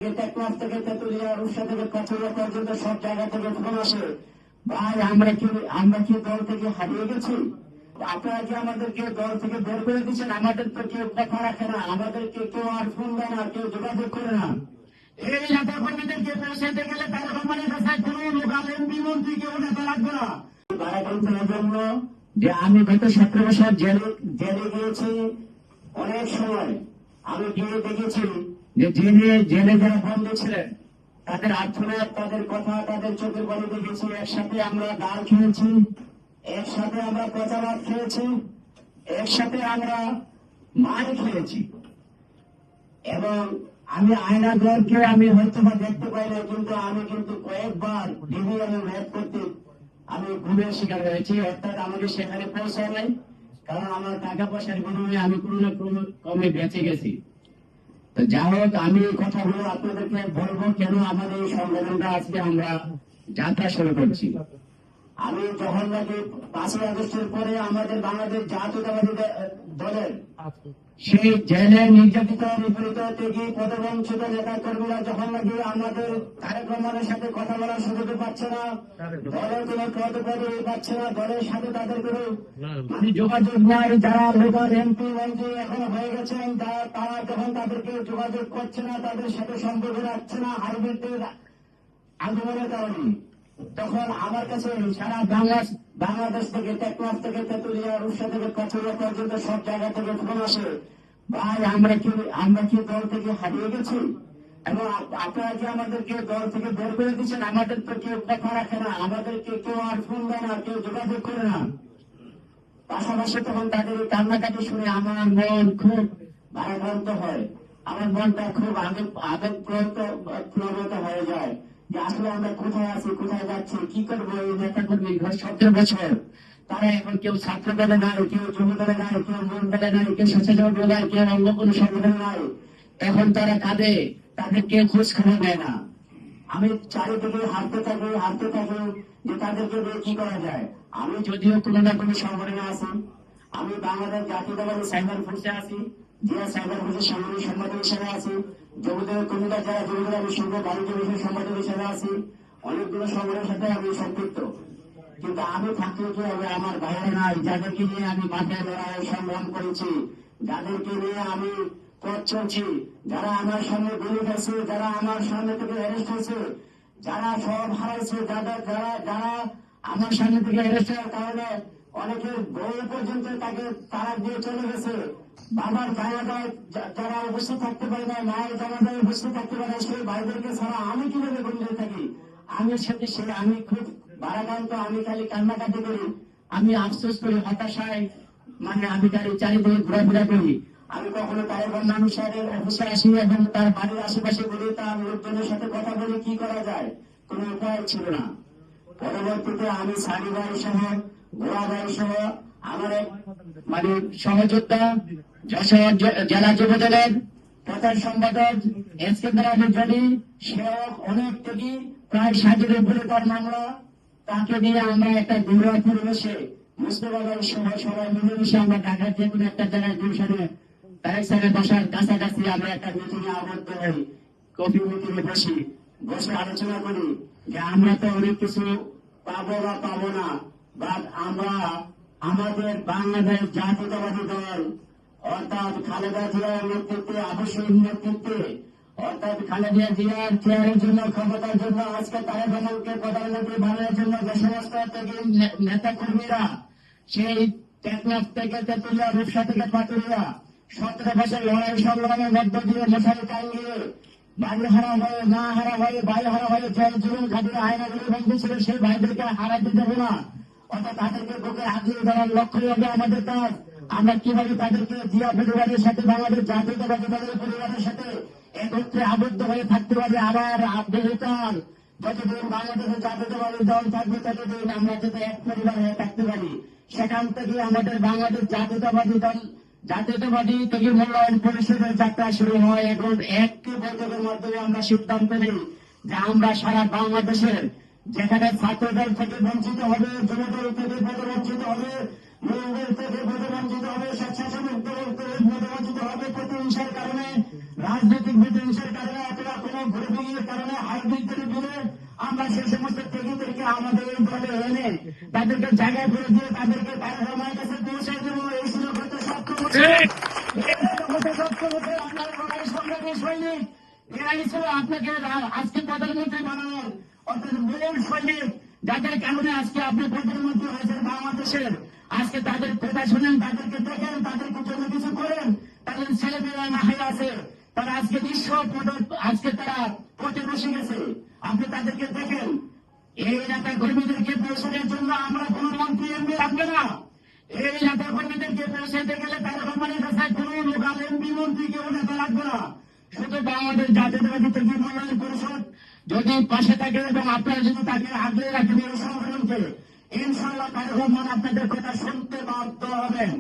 টেকনাফ থেকে তেতুলিয়া রূপসা থেকে কাছড়িয়া পর্যন্ত সব জায়গা থেকে ফোন আসে, ভাই আমরা কি দল থেকে হারিয়ে গেছি? আপনারা কি আমাদেরকে দল থেকে বের করে দিচ্ছেন? আমাদের তো কেউ কথা রাখে না, আমাদেরকে কেউ আর ফোন দেয় না, কেউ যোগাযোগ করে না। এই নেতা কর্মীদেরকে পৌঁছাতে গেলে তারা কোম্পানির কাছে কোনো লোকাল এমপি মন্ত্রী কেউ নেতা লাগবে না। বারাকান্তের জন্য যে আমি গত 17 বছর জেলে গিয়েছি, অনেক সময় আমি গিয়ে দেখেছি যে জেলে যারা বন্দী ছিলেন তাদের আর্থনাদ, তাদের কথা, তাদের চোখের পানি দেখেছি। একসাথে আমরা ডাল খেয়েছি, একসাথে আমরা পচাভাত খেয়েছি, একসাথে আমরা মার খেয়েছি। এবং আমি আয়নাগরকে আমি হয়তো বা দেখতে পাই না, কিন্তু আমি কয়েকবার ডিবি এবং র্যাব করতে আমি ঘুমের শিকার হয়েছি। অর্থাৎ আমাকে সেখানে পৌঁছায় নাই, কারণ আমার টাকা পয়সার বিনিময়ে আমি কোনো না কোনো কমে বেঁচে গেছি। তো যাই হোক, আমি এই কথাগুলো আপনাদেরকে বলবো কেন আমাদের এই সংগঠনটা আজকে আমরা যাত্রা শুরু করছি। আমি যখন নাকি 5ই আগস্টের পরে আমাদের বাংলাদেশ জাতীয়তাবাদী দলের সেই জেলে নির্যাতিত, নিপীড়িত, ত্যাগী, পদবঞ্চিত নেতা কর্মীরা যখন নাকি আমাদের তারেক রহমানের সাথে কথা বলার সুযোগ পাচ্ছে না, দলের কোনো পদপদবি পাচ্ছে না, দলের সাথে তাদের কোনো যোগাযোগ নাই, যারা লোকাল এমপি মন্ত্রী এখন হয়ে গেছেন তারা যখন তাদেরকে যোগাযোগ করছে না, তাদের সাথে সম্পর্ক রাখছে না হাইব্রিডের আন্দোলনের কারণে, তখন আমার কাছে সারা বাংলাদেশ থেকে, টেকনাফ থেকে তেতুলিয়া রূপসা থেকে কাছড়িয়া পর্যন্ত সব জায়গা থেকে ফোন আসে, ভাই আমরা কি দল থেকে হারিয়ে গেছি? এবং আপনারা কি আমাদেরকে দল থেকে বের করে দিচ্ছেন? আমাদের তো কেউ কথা রাখে না, আমাদেরকে কেউ আর ফোন দেয় না, কেউ যোগাযোগ করে না। পাশাপাশি তখন তাদের কান্নাকাটি শুনে আমার মন খুব ভারাক্রান্ত হয়, আমার মনটা খুব আবেগপ্রবণ হয়ে যায় যে আসলে আমরা কোথায় আছি, কোথায় যাচ্ছি, কি করবো। এই নেতা কর্মী 17 বছর তারা এখন কেউ ছাত্র দলে নাই, কেউ যুব দলে নাই, কেউ মন দলে নাই, কেউ স্বেচ্ছাসেবক দলে নাই, কেউ অন্য কোনো সংগঠনে নাই। এখন তারা কাঁদে, তাদের কেউ খোঁজ খবর নেয় না। আমি চারিদিকে হাঁটতে থাকি যে তাদেরকে দিয়ে কি করা যায়। আমি যদিও কোনো না কোনো সংগঠনে আছি, আমি বাংলাদেশ জাতীয়তাবাদী সাইবার ফোর্সে আছি, জিয়া সাইবার ফোর্সের সাংগঠনিক সম্পাদক হিসেবে আছি, যুবদলের কর্মীরা যারা যুবদল, আমি শুভ বাণিজ্য বিষয়ের সম্পাদক হিসেবে আছি, অনেকগুলো সংগঠনের সাথে আমি সম্পৃক্ত। কিন্তু আমি থাকলে কি হবে? আমার বাইরে নাই, যাদেরকে নিয়ে আমি মাঠে লড়াই সংগ্রাম করেছি, যাদেরকে নিয়ে আমি পথ চলছি, যারা আমার সামনে গুলি গেছে, যারা আমার সামনে থেকে অ্যারেস্ট হয়েছে, যারা সব হারাইছে, যারা আমার সামনে থেকে অ্যারেস্ট হওয়ার কারণে অনেকের বউ পর্যন্ত তারা দিয়ে চলে গেছে, বাবার জানাজায় যারা উপস্থিত থাকতে পারে না, মায়ের জানাজায় উপস্থিত থাকতে পারে, সেই ভাইদেরকে ছাড়া আমি কিভাবে গুলিয়ে থাকি? আমি খুব ভারাক্রান্ত, আমি খালি কান্নাকাটি করি, আমি আফসোস করি, হতাশায় আমি চারিদিকে ঘোরাফেরা করি। আমি কখনো তারেক রহমান সাহেবের অফিসে আসি এবং তার বাড়ির আশেপাশে বলি, তার লোকজনের সাথে কথা বলি, কি করা যায়, কোনো উপায় ছিল না। পরবর্তীতে আমি সানি ভাই সহ, গোয়া ভাই সহ, আমার এক সহযোদ্ধা যশোর জেলা যুব দলের প্রচার সম্পাদক এসকেন্দ্র আহমেদ জনি, সেও অনেক থেকে প্রায় 60-এর উপরে তার মামলা, তাকে নিয়ে আমরা একটা ঘরোয়া পরিবেশে মুস্তফা ভাই সহ সবাই মিলেমিশে আমরা ঢাকার যে কোনো একটা জায়গায় গুলশানে তারেক সাহেবের বাসার কাছাকাছি আমরা একটা মিটিং এ আবদ্ধ হই, কফি মিটিং এ বসে আলোচনা করি যে আমরা তো অনেক কিছু পাবো বা পাবো না, বাট আমরা আমাদের বাংলাদেশ জাতীয়তাবাদী দল অর্থাৎ খালেদা জিয়ার নেতৃত্বে, আবশ্যক নেতৃত্বে, অর্থাৎ খালেদা জিয়ার চেয়ারের জন্য, ক্ষমতার জন্য, আজকে তারেক রহমানকে প্রধানমন্ত্রী বানানোর জন্য যে সমস্ত নেতা কর্মীরা সেই টেকনাফ থেকে তেতুলিয়া, রূপসা থেকে পাটুরিয়া 17 বছর লড়াই সংগ্রামের মধ্য দিয়ে মশারি টাঙ্গিয়ে বাড়ি হারা হয়ে, না হারা হয়ে, বাড়ি হারা হয়ে জল জীবন ঘাটিয়ে আয়নাগুলি বন্ধু ছিল, সেই ভাইদেরকে হারাতে দেবো না। অর্থাৎ তাদেরকে বুকে আগিয়ে দেওয়ার লক্ষ্যই হবে আমাদের কাজ। আমরা কিভাবে তাদেরকে জিয়া পরিবারের সাথে, বাংলাদেশ জাতীয়তাবাদী দলের পরিবারের সাথে একত্রে আবদ্ধ হয়ে থাকতে পারি। আবার বহুকাল যতদিন বাংলাদেশের জাতীয়তাবাদী দল থাকবে ততদিন আমরা যাতে এক পরিবার হয়ে থাকতে পারি। সেখান থেকে আমাদের বাংলাদেশ জাতীয়তাবাদী থেকে মূল্যায়ন পরিষদের যাত্রা শুরু হয়। এখন একটি বৈঠকের মাধ্যমে আমরা সিদ্ধান্ত নিই যে আমরা সারা বাংলাদেশের যেখানে ছাত্রদল থেকে বঞ্চিত হবে, যুবদল থেকে পদবঞ্চিত হবে, মহিলাদের থেকে পদবঞ্চিত হবে, স্বেচ্ছাসেবক দল থেকে পদবঞ্চিত হবে, প্রতিহিংসার কারণে, রাজনৈতিক প্রতিহিংসার কারণে অথবা কোন গ্রুপিংয়ের কারণে হাইব্রিডদের দিলে আমরা সেই সমস্ত ত্যাগীদেরকে আমাদের এই দলে এনে তাদেরকে জায়গায় করে দিয়ে তাদেরকে কারখানার কাছে পৌঁছে দেবো। এই ছিল গত 7 বছর। আপনার লড়াই সংগ্রামী সৈনিক, এরাই ছিল আপনাকে আজকে প্রধানমন্ত্রী বানানোর অর্থাৎ মূল সৈনিক, যাদের কারণে আজকে আপনি প্রধানমন্ত্রী হয়েছেন বাংলাদেশের। আজকে তাদের কথা শুনেন, তাদেরকে দেখেন, তাদেরকে জন্য কিছু করেন। তাদের ছেলেমেয়েরা না হয়ে আছে, তারা আজকে আজকে তারা পথে বসে গেছে। আপনি তাদেরকে দেখেন। এই নেতা কর্মীদেরকে পৌঁছানোর জন্য আমরা কোন মন্ত্রী এমপি রাখবে না। এই নেতা কর্মীদেরকে পৌঁছাতে গেলে তারা কোম্পানির কাছে কোন লোকাল এমপি মন্ত্রী কেউ নেতা রাখবে না। শুধু বাংলাদেশ জাতীয়তাবাদী ত্যাগী মূল্যায়ন পরিষদ যদি পাশে থাকে এবং আপনারা যদি তাকে আগলে রাখেন এই সংগঠনকে, ইনশাল্লাহ কারখানা আপনাদের কথা শুনতে বাধ্য হবেন।